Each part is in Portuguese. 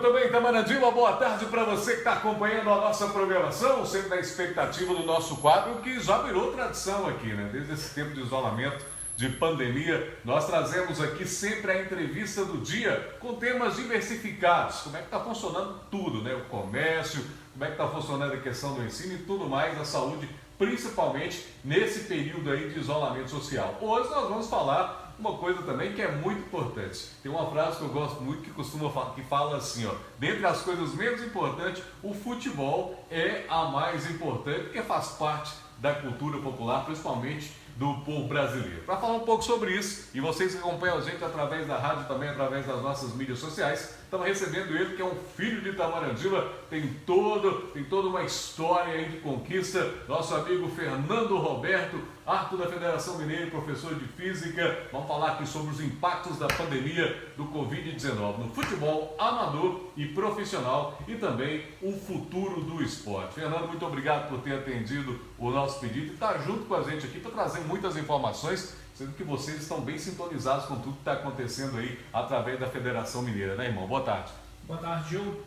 Muito bem, Itamarandi, uma boa tarde para você que está acompanhando a nossa programação, sempre na expectativa do nosso quadro, que já virou tradição aqui, né? Desde esse tempo de isolamento, de pandemia, nós trazemos aqui sempre a entrevista do dia com temas diversificados. Como é que está funcionando tudo, né? O comércio, como é que está funcionando a questão do ensino e tudo mais, a saúde, principalmente nesse período aí de isolamento social. Hoje nós vamos falar uma coisa também que é muito importante. Tem uma frase que eu gosto muito que fala assim, ó: dentre as coisas menos importantes, o futebol é a mais importante, porque faz parte da cultura popular, principalmente do povo brasileiro. Para falar um pouco sobre isso, e vocês que acompanham a gente através da rádio, também através das nossas mídias sociais, estamos recebendo ele, que é um filho de Itamarandila, tem toda uma história aí de conquista, nosso amigo Fernando Roberto, árbitro da Federação Mineira e professor de Física. Vamos falar aqui sobre os impactos da pandemia do Covid-19 no futebol amador e profissional e também o futuro do esporte. Fernando, muito obrigado por ter atendido o nosso pedido e estar junto com a gente aqui para trazer muitas informações, sendo que vocês estão bem sintonizados com tudo que está acontecendo aí através da Federação Mineira, né, irmão? Boa tarde. Boa tarde, Gil.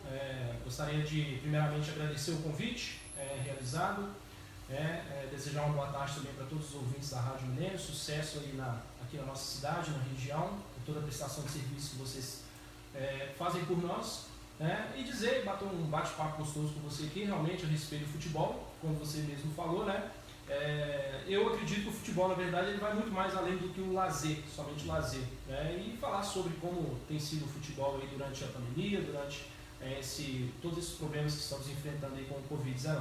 Gostaria de primeiramente agradecer o convite realizado, desejar uma boa tarde também para todos os ouvintes da Rádio Mineiro, sucesso aí aqui na nossa cidade, na região, por toda a prestação de serviço que vocês fazem por nós, e bater um bate-papo gostoso com você aqui, realmente a respeito do futebol, como você mesmo falou, né? Eu acredito que o futebol, na verdade, ele vai muito mais além do que o lazer, somente o lazer, e falar sobre como tem sido o futebol aí durante a pandemia, durante todos esses problemas que estamos enfrentando aí com o Covid-19.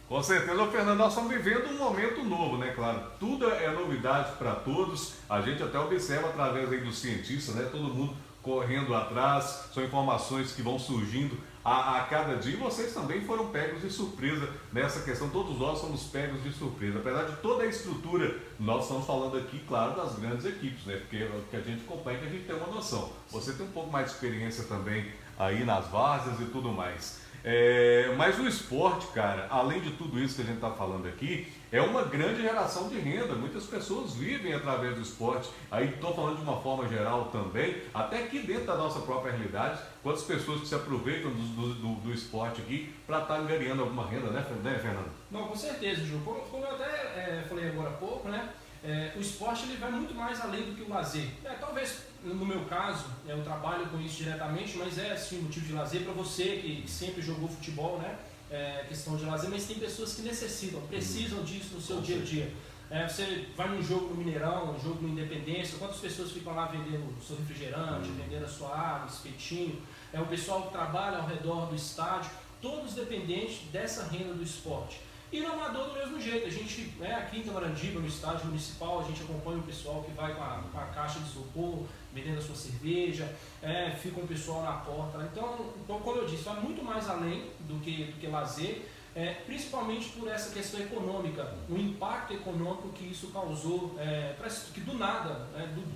Com certeza, Fernando, nós estamos vivendo um momento novo, né? Claro, tudo é novidade para todos, a gente até observa através aí dos cientistas, né? Todo mundo correndo atrás, são informações que vão surgindo a cada dia, e vocês também foram pegos de surpresa nessa questão, todos nós somos pegos de surpresa, apesar de toda a estrutura, nós estamos falando aqui, claro, das grandes equipes, né? Porque que a gente acompanha, que a gente tem uma noção. Você tem um pouco mais de experiência também aí nas várzeas e tudo mais. Mas o esporte, cara, além de tudo isso que a gente está falando aqui, é uma grande geração de renda. Muitas pessoas vivem através do esporte. Aí estou falando de uma forma geral também, até aqui dentro da nossa própria realidade, quantas pessoas que se aproveitam do esporte aqui para estar ganhando alguma renda, né, Fernando? Não, com certeza, Ju. Como eu até falei agora há pouco, né? O esporte ele vai muito mais além do que o lazer. Talvez, no meu caso, eu trabalho com isso diretamente, mas é sim motivo de lazer para você que sempre jogou futebol, né? Questão de lazer, mas tem pessoas que precisam disso no seu dia a dia. Você vai num jogo no Mineirão, um jogo no Independência, quantas pessoas ficam lá vendendo o seu refrigerante, vendendo a sua água, espetinho, o pessoal que trabalha ao redor do estádio, todos dependentes dessa renda do esporte. E no amador do mesmo jeito, a gente, aqui em Itamarandila, no estádio municipal, a gente acompanha o pessoal que vai com a caixa de isopor, vendendo a sua cerveja, fica um pessoal na porta. Então, como eu disse, vai muito mais além do que lazer, principalmente por essa questão econômica, o impacto econômico que isso causou, que do nada,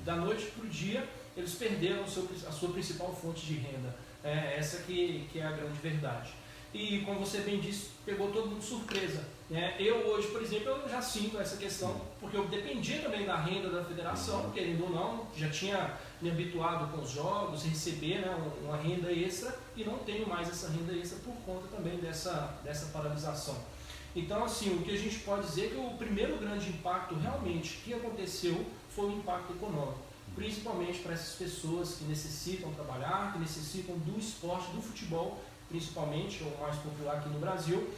da noite para o dia, eles perderam a sua principal fonte de renda. Essa que é a grande verdade. E, como você bem disse, pegou todo mundo de surpresa. Eu hoje, por exemplo, eu já sinto essa questão, porque eu dependia também da renda da federação, querendo ou não, já tinha me habituado com os jogos, receber uma renda extra, e não tenho mais essa renda extra por conta também dessa paralisação. Então, assim, o que a gente pode dizer é que o primeiro grande impacto realmente que aconteceu foi o impacto econômico, principalmente para essas pessoas que necessitam trabalhar, que necessitam do esporte, do futebol, principalmente, ou mais popular aqui no Brasil,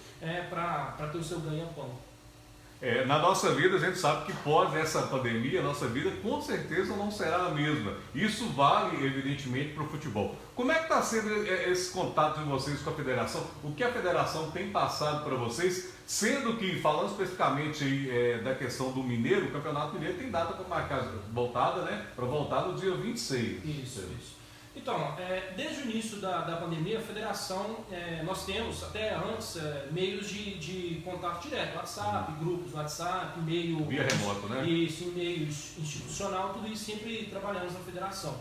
para ter o seu ganha-pão. Na nossa vida, a gente sabe que pós essa pandemia, a nossa vida com certeza não será a mesma. Isso vale, evidentemente, para o futebol. Como é que está sendo esse contato de vocês com a federação? O que a federação tem passado para vocês? Sendo que, falando especificamente aí, da questão do Mineiro, o Campeonato Mineiro tem data para marcar voltada, né? Para voltar no dia 26. Isso. Então, desde o início da pandemia, a federação, nós temos até antes meios de contato direto, WhatsApp, grupos WhatsApp, e-mail... Via remoto, né? Isso, e-mail institucional, tudo isso sempre trabalhamos na federação.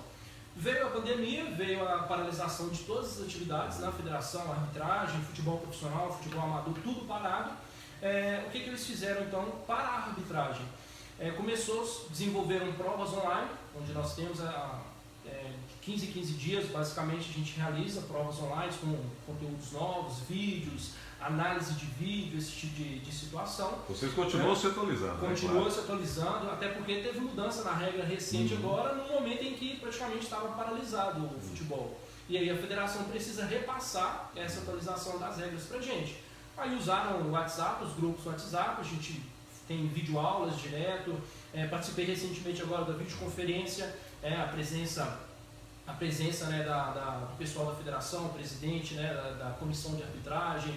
Veio a pandemia, veio a paralisação de todas as atividades na federação, arbitragem, futebol profissional, futebol amador, tudo parado. O que eles fizeram então para a arbitragem? Desenvolveram provas online, onde nós temos 15 em 15 dias, basicamente, a gente realiza provas online com conteúdos novos, vídeos, análise de vídeo, esse tipo de situação. Vocês continuam se atualizando, Continuam, né, se atualizando, até porque teve mudança na regra recente agora, no momento em que praticamente estava paralisado o futebol. E aí a federação precisa repassar essa atualização das regras pra gente. Aí usaram o WhatsApp, os grupos do WhatsApp, a gente tem videoaulas direto, participei recentemente agora da videoconferência, a presença né, do pessoal da federação, o presidente, né, da comissão de arbitragem,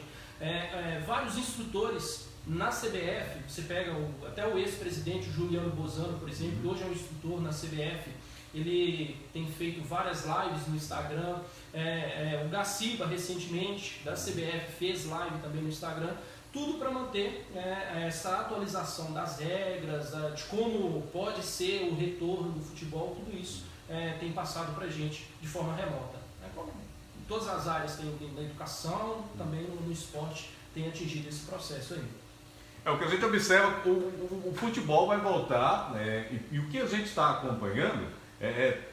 vários instrutores na CBF. Você pega até o ex-presidente Juliano Bozano, por exemplo, que hoje é um instrutor na CBF, ele tem feito várias lives no Instagram, o Gaciba recentemente da CBF fez live também no Instagram, tudo para manter essa atualização das regras, de como pode ser o retorno do futebol, tudo isso tem passado para a gente de forma remota. Como em todas as áreas, tem da educação, também no esporte, tem atingido esse processo aí. O que a gente observa, o futebol vai voltar, né, e o que a gente está acompanhando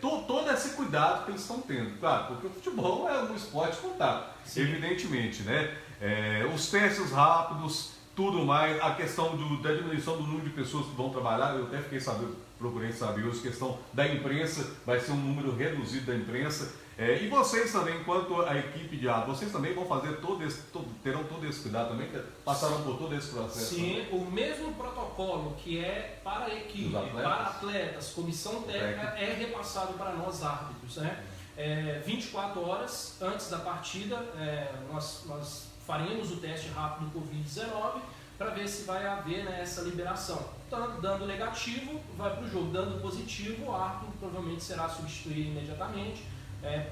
todo esse cuidado que eles estão tendo, claro, porque o futebol é um esporte contato, evidentemente, né? Os testes rápidos, tudo mais, a questão da diminuição do número de pessoas que vão trabalhar, eu até procurei saber hoje, a questão da imprensa, vai ser um número reduzido da imprensa, e vocês também, enquanto a equipe de árbitros, vocês também vão fazer terão todo esse cuidado também, passaram por todo esse processo? Sim, também. O mesmo protocolo que é para a equipe, para atletas, comissão técnica, é repassado para nós árbitros, né? 24 horas antes da partida, nós faremos o teste rápido do Covid-19 para ver se vai haver, né, essa liberação. Dando negativo, vai para o jogo. Dando positivo, o árbitro provavelmente será substituído imediatamente,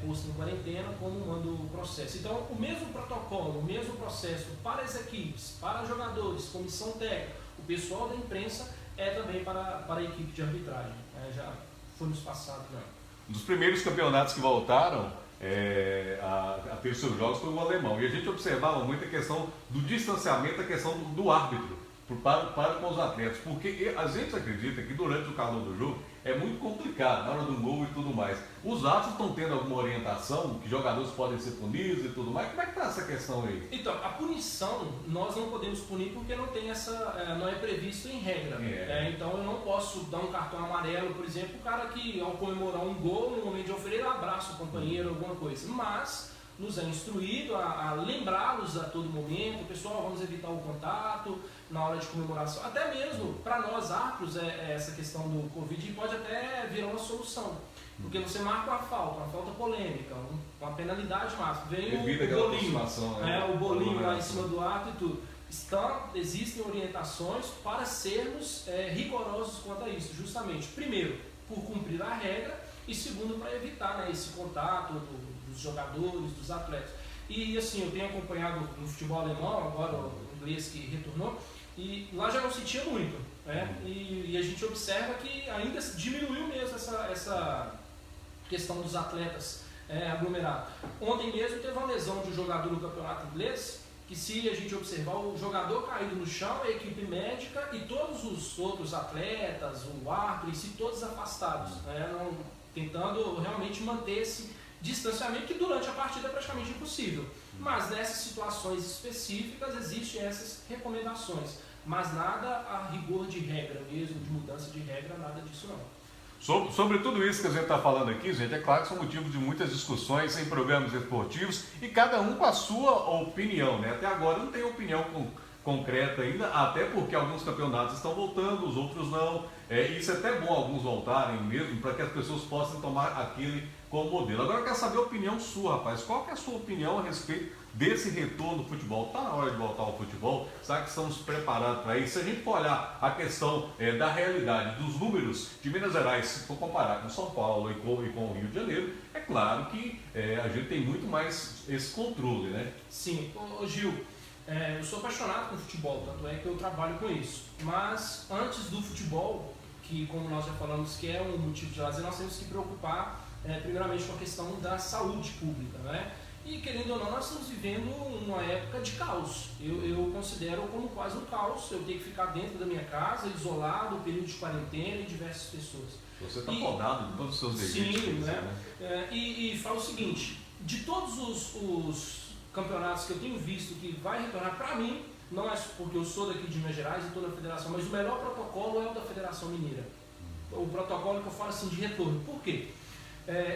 posto em quarentena, como manda o processo. Então, o mesmo protocolo, o mesmo processo para as equipes, para os jogadores, comissão técnica, o pessoal da imprensa, também para a equipe de arbitragem. Já foi nos passados. Um dos primeiros campeonatos que voltaram a ter seus jogos foi o alemão. E a gente observava muito a questão do distanciamento, a questão do árbitro para com os atletas. Porque a gente acredita que durante o calor do jogo é muito complicado, na hora do gol e tudo mais. Os árbitros estão tendo alguma orientação, que jogadores podem ser punidos e tudo mais. Como é que está essa questão aí? Então, a punição, nós não podemos punir porque não tem não é previsto em regra. Então, eu não posso dar um cartão amarelo, por exemplo, o cara que, ao comemorar um gol, no momento de oferir, abraça o companheiro, alguma coisa. Mas nos é instruído a lembrá-los a todo momento, pessoal, vamos evitar o contato na hora de comemoração. Até mesmo para nós árbitros, essa questão do Covid pode até virar uma solução. Porque você marca uma falta polêmica, uma penalidade máxima. Vem o bolinho lá em cima do árbitro e tudo. Existem orientações para sermos rigorosos quanto a isso, justamente, primeiro, por cumprir a regra, e segundo, para evitar, né, esse contato dos jogadores, dos atletas. E assim, eu tenho acompanhado no futebol alemão, agora o inglês que retornou, e lá já não sentia muito, né? E a gente observa que ainda diminuiu mesmo essa questão dos atletas aglomerados. Ontem mesmo teve uma lesão de um jogador no campeonato inglês, que se a gente observar o jogador caído no chão, a equipe médica e todos os outros atletas, o árbitro, e se todos afastados, né? Tentando realmente manter esse distanciamento que durante a partida é praticamente impossível. Mas nessas situações específicas existem essas recomendações, mas nada a rigor de regra mesmo, de mudança de regra, nada disso não. Sobre tudo isso que a gente está falando aqui, gente, é claro que são motivos de muitas discussões em programas esportivos e cada um com a sua opinião, né? Até agora não tem opinião concreta ainda, até porque alguns campeonatos estão voltando, os outros não. Isso é até bom alguns voltarem mesmo, para que as pessoas possam tomar aquele como modelo. Agora eu quero saber a opinião sua, rapaz. Qual que é a sua opinião a respeito desse retorno do futebol? Está na hora de voltar ao futebol? Será que estamos preparados para isso? Se a gente for olhar a questão da realidade, dos números de Minas Gerais, se for comparar com São Paulo e com o Rio de Janeiro, é claro que a gente tem muito mais esse controle, né? Sim. Ô Gil, eu sou apaixonado por futebol, tanto é que eu trabalho com isso. Mas antes do futebol, que como nós já falamos que é um motivo de lazer, nós temos que preocupar primeiramente com a questão da saúde pública, né? E querendo ou não, nós estamos vivendo uma época de caos. Eu considero como quase um caos. Eu tenho que ficar dentro da minha casa, isolado, período de quarentena e diversas pessoas. Você está podado de todos os seus deveres. Sim, né? E falo o seguinte, de todos os campeonatos que eu tenho visto que vai retornar, para mim, não é porque eu sou daqui de Minas Gerais e estou na federação, mas o melhor protocolo é o da Federação Mineira. O protocolo que eu falo assim de retorno. Por quê?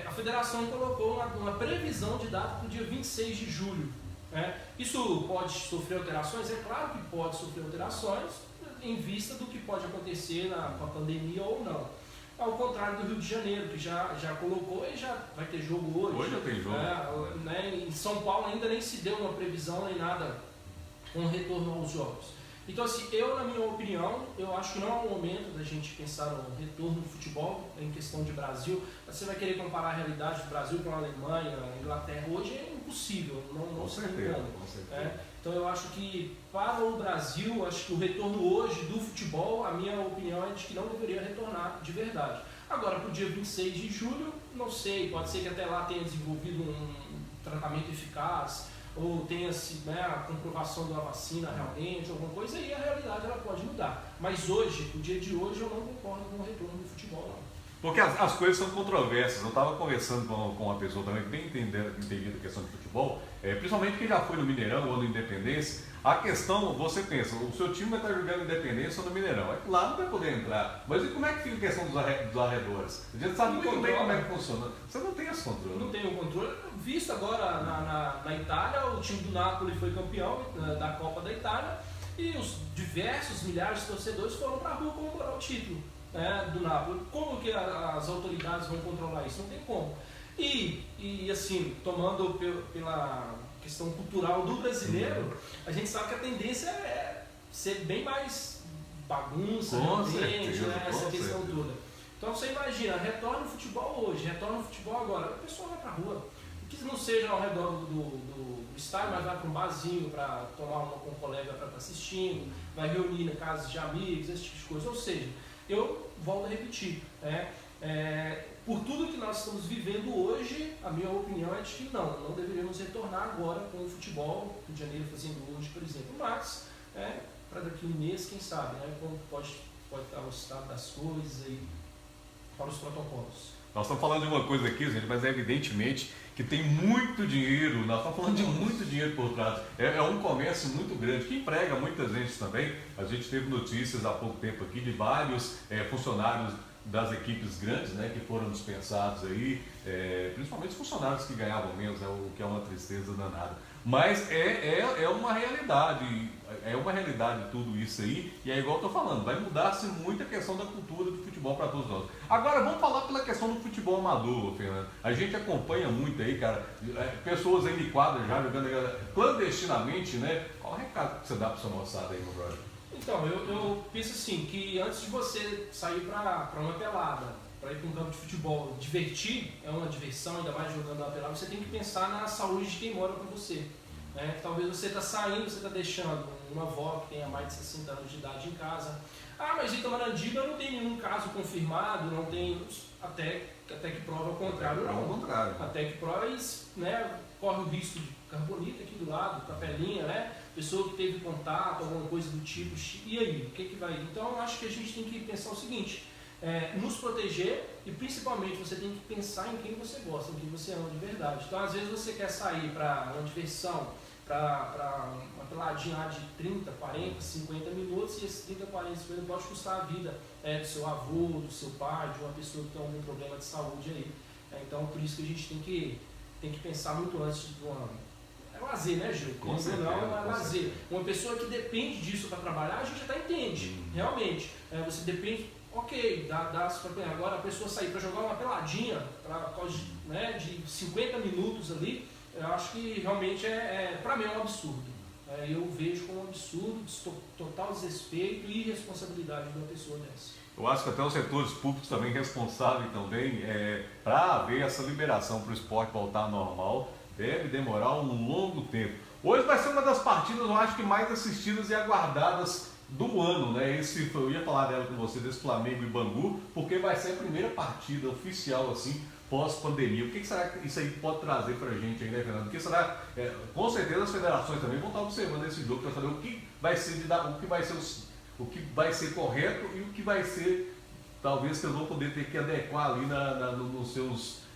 A federação colocou uma previsão de data para o dia 26 de julho. Isso pode sofrer alterações? É claro que pode sofrer alterações em vista do que pode acontecer com a pandemia ou não. Ao contrário do Rio de Janeiro, que já colocou e já vai ter jogo hoje. Hoje já tem jogo. Em São Paulo ainda nem se deu uma previsão nem nada com retorno aos jogos. Então, assim, na minha opinião, eu acho que não é o momento da gente pensar no retorno do futebol em questão de Brasil. Você vai querer comparar a realidade do Brasil com a Alemanha, a Inglaterra, hoje é impossível, não se engane. Então, eu acho que para o Brasil, acho que o retorno hoje do futebol, a minha opinião é de que não deveria retornar de verdade. Agora, para o dia 26 de julho, não sei, pode ser que até lá tenha desenvolvido um tratamento eficaz, ou tenha-se a comprovação de uma vacina realmente, alguma coisa, e a realidade ela pode mudar. Mas hoje, no dia de hoje, eu não concordo com o retorno do futebol, não. Porque as coisas são controversas. Eu estava conversando com uma pessoa também bem entendida a questão de futebol, principalmente quem já foi no Mineirão ou no Independência. A questão, você pensa, o seu time vai estar jogando Independência ou no Mineirão. Lá não vai poder entrar. Mas e como é que fica a questão dos arredores? A gente sabe muito bem como é que funciona. Você não tem esse controle. Não tem o controle. Visto agora na Itália, o time do Napoli foi campeão da Copa da Itália e os diversos milhares de torcedores foram para a rua comemorar o título do Napoli. Como que as autoridades vão controlar isso? Não tem como. E assim, tomando pela questão cultural do brasileiro, a gente sabe que a tendência é ser bem mais bagunça, essa questão toda. Então você imagina, retorna o futebol hoje, retorna o futebol agora, a pessoa vai pra rua. Que não seja ao redor do estádio, mas vai para um barzinho para tomar uma com um colega para estar assistindo, vai reunir na casa de amigos, esse tipo de coisa. Ou seja, eu volto a repetir, por tudo que nós estamos vivendo hoje, a minha opinião é de que não deveríamos retornar agora com o futebol, Rio de Janeiro fazendo hoje, por exemplo. Mas, para daqui a um mês, quem sabe, como pode estar o estado das coisas aí para os protocolos. Nós estamos falando de uma coisa aqui, gente, mas evidentemente que tem muito dinheiro, nós estamos falando de muito dinheiro por trás. É um comércio muito grande, que emprega muita gente também. A gente teve notícias há pouco tempo aqui de vários funcionários das equipes grandes, que foram dispensados aí, principalmente funcionários que ganhavam menos, o que é uma tristeza danada. Mas é uma realidade tudo isso aí, e é igual eu estou falando, vai mudar-se muito a questão da cultura do futebol para todos nós. Agora vamos falar pela questão do futebol amador, Fernando. A gente acompanha muito aí, cara, pessoas aí de quadra já jogando clandestinamente, Qual o recado que você dá para sua moçada aí, meu brother? Então, eu penso assim, que antes de você sair para uma pelada, para ir para um campo de futebol, divertir, é uma diversão, ainda mais jogando uma pelada, você tem que pensar na saúde de quem mora com você. Talvez você está saindo, você está deixando uma avó que tenha mais de 60 anos de idade em casa. Ah, mas em Itamarandima não tem nenhum caso confirmado, não tem, até que prova o contrário. Até que prova isso, corre o risco de carbonita aqui do lado, capelinha, pessoa que teve contato, alguma coisa do tipo, e aí, o que vai? Então eu acho que a gente tem que pensar o seguinte, nos proteger e principalmente você tem que pensar em quem você gosta, em quem você ama de verdade. Então às vezes você quer sair para uma diversão, para uma peladinha de 30, 40, 50 minutos e esses 30, 40, 50 pode custar a vida do seu avô, do seu pai, de uma pessoa que tem algum problema de saúde aí. Então por isso que a gente tem que pensar muito antes de uma... É lazer, né, Gil? Com certeza, não é lazer. Uma pessoa que depende disso para trabalhar, a gente até entende, realmente. Você depende, ok, dá-se para pegar. Agora a pessoa sair para jogar uma peladinha, de 50 minutos ali, eu acho que realmente para mim é um absurdo. Eu vejo como um absurdo, total desrespeito e irresponsabilidade de uma pessoa dessa. Eu acho que até os setores públicos também responsáveis também para haver essa liberação para o esporte voltar ao normal, deve demorar um longo tempo. Hoje vai ser uma das partidas, eu acho que mais assistidas e aguardadas do ano, Eu ia falar dela com você, desse Flamengo e Bangu, porque vai ser a primeira partida oficial, assim, pós-pandemia. O que será que isso aí pode trazer para a gente aí, né, Fernando? Porque será, com certeza as federações também vão estar observando esse jogo para saber o que vai ser o que vai ser correto e o que vai ser, talvez, que eles vão poder ter que adequar ali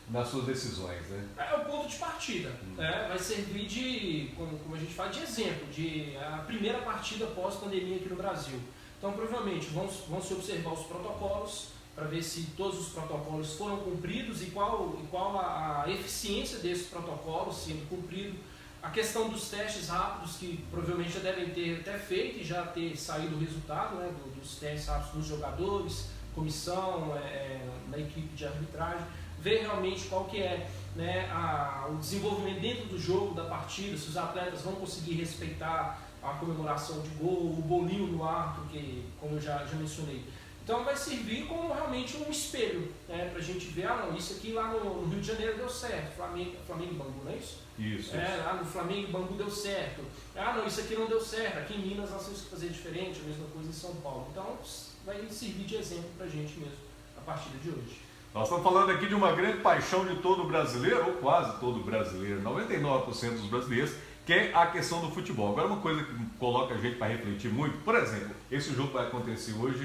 nas suas decisões, né? É o ponto de partida, né? Vai servir de, como a gente fala, de exemplo, de a primeira partida pós-pandemia aqui no Brasil. Então, provavelmente, vão se observar os protocolos para ver se todos os protocolos foram cumpridos e qual a eficiência desses protocolos sendo cumprido. A questão dos testes rápidos, que provavelmente já devem ter até feito e já ter saído o resultado, né, dos testes rápidos dos jogadores, comissão, na equipe de arbitragem, ver realmente qual que é, né, o desenvolvimento dentro do jogo, da partida, se os atletas vão conseguir respeitar a comemoração de gol, o bolinho no ar, porque, como eu já mencionei. Então vai servir como realmente um espelho, né, para a gente ver, não, isso aqui lá no Rio de Janeiro deu certo, Flamengo e Bangu, não é isso? Isso. Lá no Flamengo e Bangu deu certo. Não, isso aqui não deu certo, aqui em Minas nós temos que fazer diferente, a mesma coisa em São Paulo. Então vai servir de exemplo para a gente mesmo, a partida de hoje. Nós estamos falando aqui de uma grande paixão de todo brasileiro, ou quase todo brasileiro, 99% dos brasileiros, que é a questão do futebol. Agora, uma coisa que coloca a gente para refletir muito, por exemplo, esse jogo vai acontecer hoje,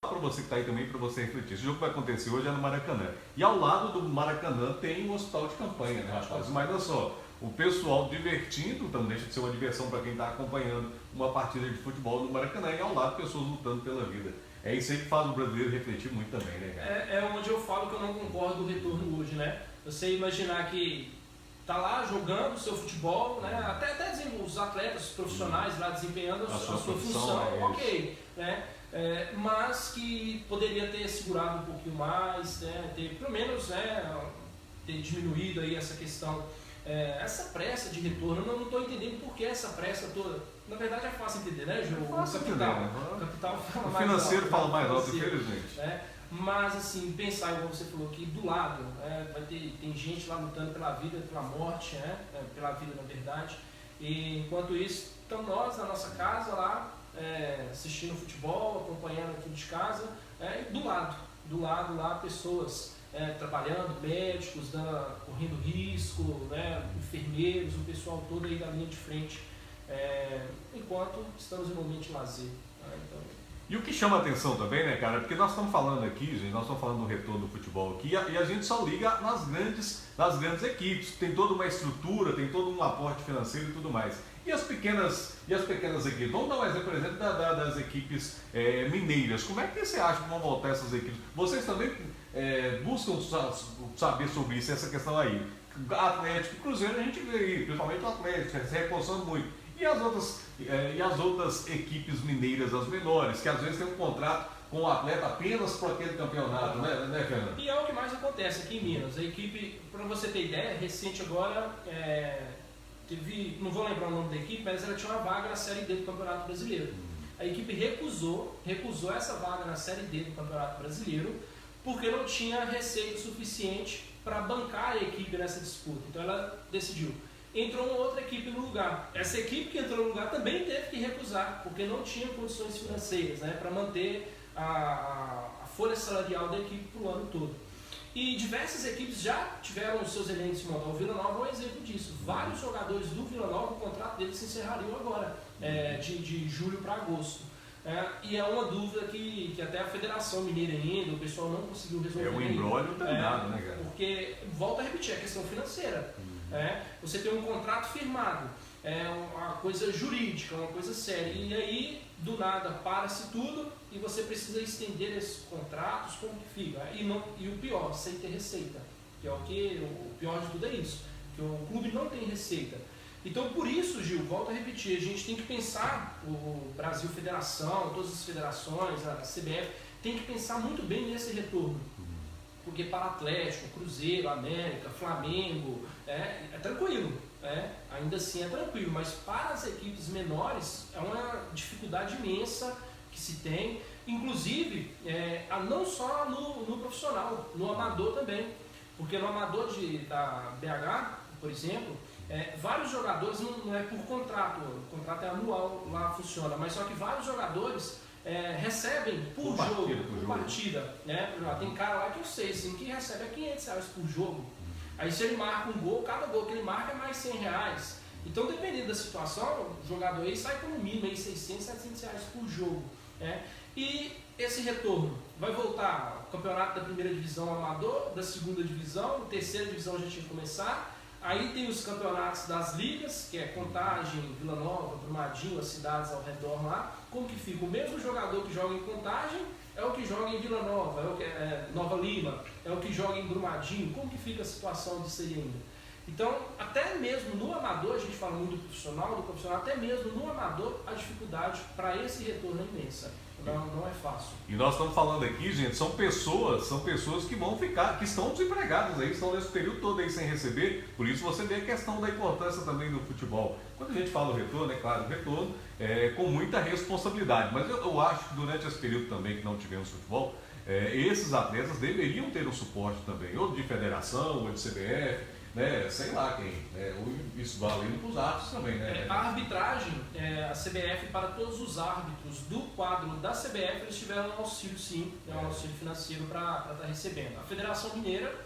para você que está aí também, para você refletir. Esse jogo vai acontecer hoje no Maracanã. E ao lado do Maracanã tem um hospital de campanha, né, rapaz? Imagina só, o pessoal divertindo, então não deixa de ser uma diversão para quem está acompanhando uma partida de futebol no Maracanã, e ao lado pessoas lutando pela vida. É isso aí que faz o brasileiro refletir muito também, né, cara? É onde eu falo que eu não concordo do retorno hoje, né? Você imaginar que tá lá jogando o seu futebol, né? Até os atletas profissionais lá desempenhando a sua função, ok, né? Mas que poderia ter segurado um pouquinho mais, né? Ter, pelo menos, né, ter diminuído aí essa questão, essa pressa de retorno. Eu não estou entendendo por que essa pressa toda. Na verdade é fácil entender, né, João? O capital fala mais alto. O financeiro fala mais alto, infelizmente. Mas, assim, pensar, igual você falou aqui, do lado, tem gente lá lutando pela vida, pela morte, né? Pela vida, na verdade. E, enquanto isso, estamos nós na nossa casa lá, assistindo futebol, acompanhando aqui de casa, e do lado lá, pessoas trabalhando, médicos, correndo risco, né? Enfermeiros, o pessoal todo aí da linha de frente, enquanto estamos em momento de lazer. Então, e o que chama a atenção também, né, cara, porque nós estamos falando aqui, gente, nós estamos falando do retorno do futebol aqui, e a gente só liga nas grandes equipes, tem toda uma estrutura, tem todo um aporte financeiro e tudo mais. E as pequenas equipes? Vamos dar um exemplo, por exemplo, das equipes mineiras. Como é que você acha que vão voltar essas equipes? Vocês também buscam saber sobre isso, essa questão aí. Atlético e Cruzeiro a gente vê aí, principalmente o Atlético, se reforçando muito. E as outras equipes mineiras, as menores, que às vezes tem um contrato com o atleta apenas para aquele campeonato, né, Fernando? E é o que mais acontece aqui em Minas. A equipe, para você ter ideia, recente agora, teve, não vou lembrar o nome da equipe, mas ela tinha uma vaga na Série D do Campeonato Brasileiro. A equipe recusou essa vaga na Série D do Campeonato Brasileiro porque não tinha receita suficiente para bancar a equipe nessa disputa. Então ela decidiu. Entrou uma outra equipe no lugar. Essa equipe que entrou no lugar também teve que recusar, porque não tinha condições financeiras, né, para manter a folha salarial da equipe para o ano todo. E diversas equipes já tiveram os seus elencos montados. O Vila Nova é um exemplo disso. Vários jogadores do Vila Nova, o contrato deles se encerrariam agora, de julho para agosto. E é uma dúvida que até a Federação Mineira ainda, o pessoal não conseguiu resolver. É um embrólio danado, né, cara? Porque, volto a repetir, a questão financeira. Você tem um contrato firmado, uma coisa jurídica, uma coisa séria, e aí do nada para-se tudo e você precisa estender esses contratos, como que fica? E o pior, sem ter receita, que é o pior de tudo é isso, que o clube não tem receita. Então por isso, Gil, volto a repetir, a gente tem que pensar, o Brasil Federação, todas as federações, a CBF, tem que pensar muito bem nesse retorno. Porque para Atlético, Cruzeiro, América, Flamengo, é tranquilo, ainda assim é tranquilo, mas para as equipes menores é uma dificuldade imensa que se tem, inclusive não só no profissional, no amador também, porque no amador da BH, por exemplo, vários jogadores, não é por contrato, o contrato é anual, lá funciona, mas só que vários jogadores recebem por jogo, por partida. Né? Tem cara lá que eu sei assim, que recebe R$500 por jogo. Aí se ele marca um gol, cada gol que ele marca é mais R$100. Então, dependendo da situação, o jogador aí sai com no mínimo aí 600, R$700 por jogo. Né? E esse retorno vai voltar o campeonato da primeira divisão amador, da segunda divisão, a terceira divisão já tinha que começar. Aí tem os campeonatos das ligas, que é Contagem, Vila Nova, Brumadinho, as cidades ao redor lá. Como que fica? O mesmo jogador que joga em Contagem é o que joga em Vila Nova, é o que Nova Lima, é o que joga em Brumadinho. Como que fica a situação disso aí ainda? Então, até mesmo no amador, a gente fala muito do profissional, até mesmo no amador, a dificuldade para esse retorno é imensa. Não é fácil. E nós estamos falando aqui, gente, são pessoas que vão ficar, que estão desempregadas aí, estão nesse período todo aí sem receber. Por isso você vê a questão da importância também do futebol. Quando a gente fala o retorno, é claro, o retorno é com muita responsabilidade. Mas eu acho que durante esse período também que não tivemos futebol, esses atletas deveriam ter um suporte também, ou de federação, ou de CBF, né, sei lá quem, isso vale para os árbitros também, né? A arbitragem, a CBF, para todos os árbitros do quadro da CBF, eles tiveram um auxílio sim, um auxílio financeiro para estar recebendo. A Federação Mineira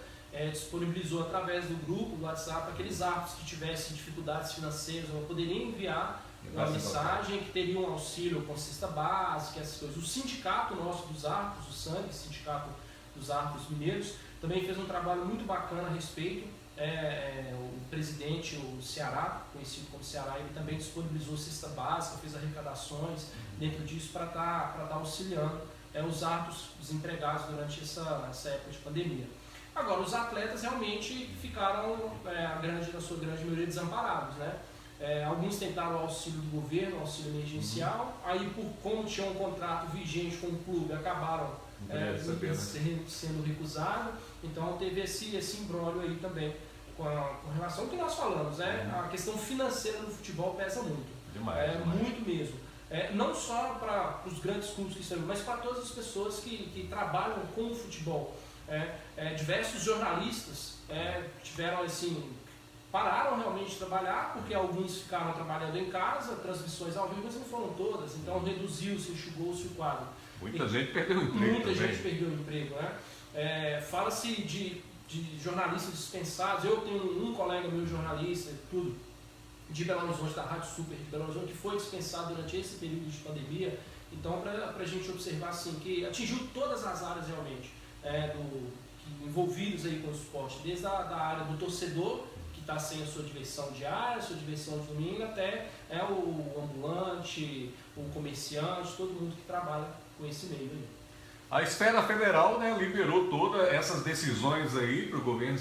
disponibilizou através do grupo, do WhatsApp, aqueles árbitros que tivessem dificuldades financeiras, poderiam enviar uma mensagem que teriam um auxílio com cesta básica, essas coisas. O sindicato nosso dos árbitros, o SANG, Sindicato dos Árbitros Mineiros, também fez um trabalho muito bacana a respeito. O presidente, o Ceará, conhecido como Ceará, ele também disponibilizou cesta básica, fez arrecadações dentro disso para estar auxiliando os árbitros desempregados durante essa época de pandemia. Agora, os atletas realmente ficaram, na sua grande maioria, desamparados, né? Alguns tentaram o auxílio do governo, o auxílio emergencial, aí como tinham um contrato vigente com o clube, acabaram sendo recusado. Então teve esse imbróglio aí também com relação ao que nós falamos, né? A questão financeira no futebol pesa muito. Demais. Muito mesmo. Não só para os grandes clubes que estão, mas para todas as pessoas que trabalham com o futebol. Diversos jornalistas tiveram assim, pararam realmente de trabalhar, porque alguns ficaram trabalhando em casa, transmissões ao vivo, mas não foram todas, então reduziu-se, enxugou-se o quadro. Muita gente perdeu o emprego. Muita gente perdeu o emprego, né? Fala-se de jornalistas dispensados. Eu tenho um colega meu jornalista, de Belo Horizonte, da Rádio Super de Belo Horizonte, que foi dispensado durante esse período de pandemia. Então, para a gente observar assim, que atingiu todas as áreas realmente envolvidos aí com o esporte, desde a área do torcedor, que está sem a sua diversão diária, a sua diversão de domingo, até o ambulante, o comerciante, todo mundo que trabalha com esse meio aí. A esfera federal, né, liberou todas essas decisões aí para o governo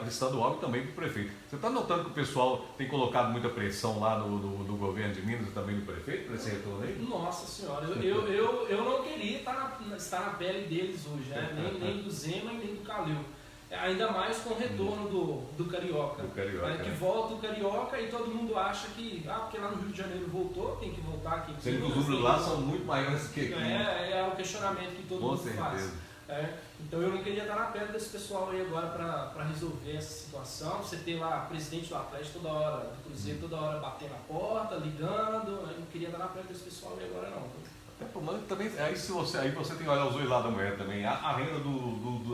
estadual e também para o prefeito. Você está notando que o pessoal tem colocado muita pressão lá no governo de Minas e também no prefeito para esse retorno aí? Nossa senhora, eu não queria estar na pele deles hoje, né? nem do Zema e nem do Calil. Ainda mais com o retorno do Carioca. Que volta o Carioca e todo mundo acha que, porque lá no Rio de Janeiro voltou, tem que voltar aqui. Sendo que os números lá são muito maiores que aqui. É o questionamento que todo mundo faz. Então eu não queria estar na pele desse pessoal aí agora para resolver essa situação. Você tem lá o presidente do Atlético toda hora, do Cruzeiro toda hora batendo na porta, ligando. Eu não queria estar na pele desse pessoal aí agora não. Também, aí você tem que olhar os dois lados da moeda também. A renda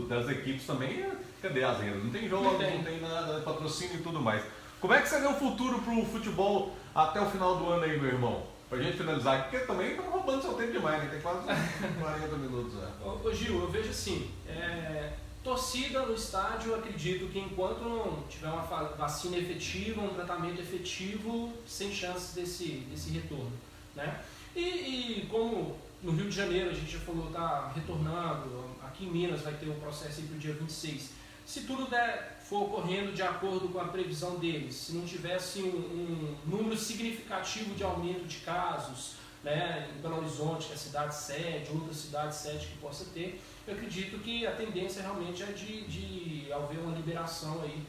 das equipes também, cadê as rendas? Não tem jogo, não tem nada, patrocínio e tudo mais. Como é que você vê o futuro pro futebol até o final do ano aí, meu irmão? Pra gente finalizar aqui, porque também estamos roubando seu tempo demais, né? Tem quase 40 minutos já. Ô Gil, eu vejo assim, torcida no estádio, eu acredito que enquanto não tiver uma vacina efetiva, um tratamento efetivo, sem chances desse retorno, né? E como no Rio de Janeiro a gente já falou, está retornando, aqui em Minas vai ter um processo para o dia 26. Se tudo for ocorrendo de acordo com a previsão deles, se não tivesse um número significativo de aumento de casos, né, em Belo Horizonte, que é a cidade sede, outras cidades sede que possa ter, eu acredito que a tendência realmente é de haver uma liberação aí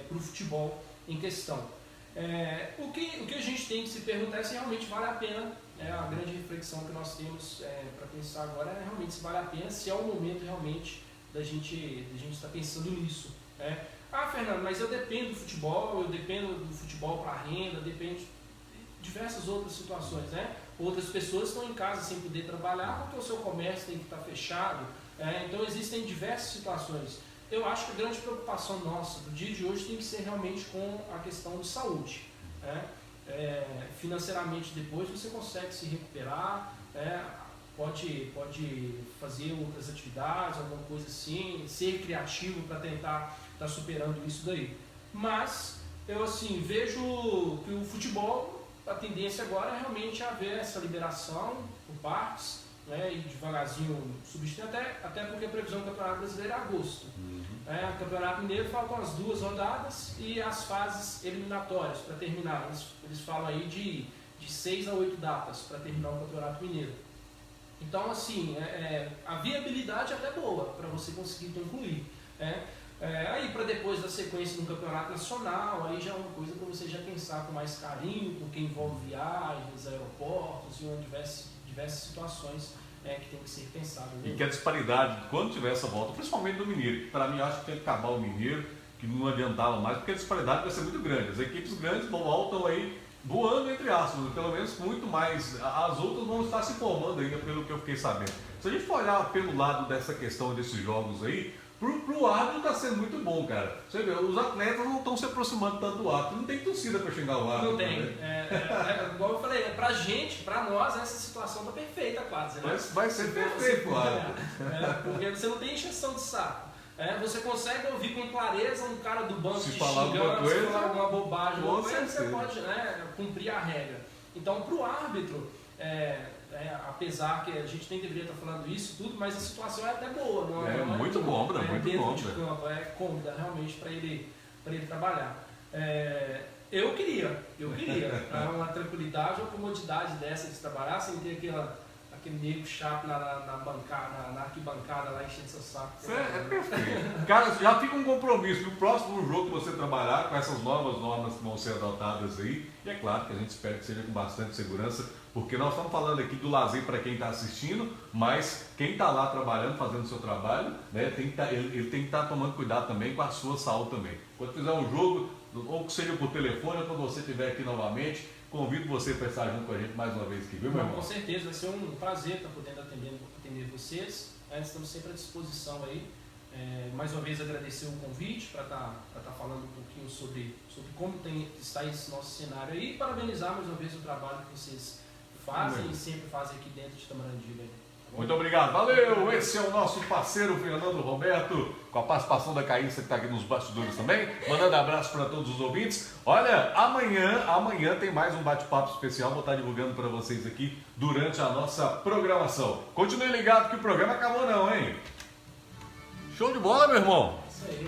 para o futebol em questão. O que a gente tem que se perguntar é se realmente vale a pena. A grande reflexão que nós temos para pensar agora é realmente se vale a pena, se é o momento realmente da gente estar pensando nisso. Fernando, mas eu dependo do futebol, para a renda, depende de diversas outras situações, né? outras pessoas estão em casa sem poder trabalhar porque o seu comércio tem que estar fechado. Então existem diversas situações. Eu acho que a grande preocupação nossa do dia de hoje tem que ser realmente com a questão de saúde. Financeiramente depois você consegue se recuperar, pode fazer outras atividades, alguma coisa assim, ser criativo para tentar estar superando isso daí. Mas eu assim vejo que o futebol, a tendência agora é realmente haver essa liberação por partes, e devagarzinho substituir, até porque a previsão do Campeonato Brasileiro é agosto. O Campeonato Mineiro faltam as 2 rodadas e as fases eliminatórias para terminar. Eles falam aí de 6 a 8 datas para terminar o Campeonato Mineiro. Então, assim, a viabilidade é até boa para você conseguir concluir. Aí, para depois da sequência no Campeonato Nacional, aí já é uma coisa para você já pensar com mais carinho, porque envolve viagens, aeroportos e diversas situações que tem que ser pensado. E que a disparidade, quando tiver essa volta, principalmente do Mineiro, para mim acho que tem que acabar o Mineiro, que não adiantava mais, porque a disparidade vai ser muito grande. As equipes grandes voltam aí voando, entre aspas, pelo menos muito mais. As outras vão estar se formando ainda, pelo que eu fiquei sabendo. Se a gente for olhar pelo lado dessa questão desses jogos aí, pro árbitro está sendo muito bom, cara. Você vê, os atletas não estão se aproximando tanto do árbitro, não tem torcida para xingar o árbitro. Não tem. Igual eu falei, pra gente, pra nós, essa situação tá perfeita quase, né? Vai ser perfeito, claro. Porque você não tem encheção de saco. Você consegue ouvir com clareza um cara do banco se te falar xingando, alguma coisa, se falar alguma bobagem, você pode cumprir a regra. Então, pro árbitro, apesar que a gente nem deveria estar falando isso tudo, mas a situação é até boa, não é? Muito bom, muito bom. De campo, é cômoda realmente para ele trabalhar. Eu queria uma tranquilidade, uma comodidade dessa de se trabalhar sem ter aquele nego chato na arquibancada lá enchendo seu saco. É perfeito. Cara, já fica um compromisso. O próximo jogo que você trabalhar com essas novas normas que vão ser adotadas aí, e é claro que a gente espera que seja com bastante segurança, porque nós estamos falando aqui do lazer para quem está assistindo, mas quem está lá trabalhando, fazendo o seu trabalho, ele tem que estar tomando cuidado também com a sua saúde também. Quando fizer um jogo, ou que seja por telefone, ou quando você estiver aqui novamente, convido você para estar junto com a gente mais uma vez aqui, viu, meu irmão? Com certeza, vai ser um prazer estar podendo atender vocês. Estamos sempre à disposição aí. Mais uma vez agradecer o convite para estar falando um pouquinho sobre como está esse nosso cenário aí e parabenizar mais uma vez o trabalho que vocês fazem e sempre fazem aqui dentro de Tamarandilha. Muito obrigado, valeu! Esse é o nosso parceiro Fernando Roberto, com a participação da Caíssa que está aqui nos bastidores também, mandando abraço para todos os ouvintes. Olha, amanhã tem mais um bate-papo especial, vou estar divulgando para vocês aqui durante a nossa programação. Continue ligado que o programa acabou não, hein? Show de bola, meu irmão! Isso aí.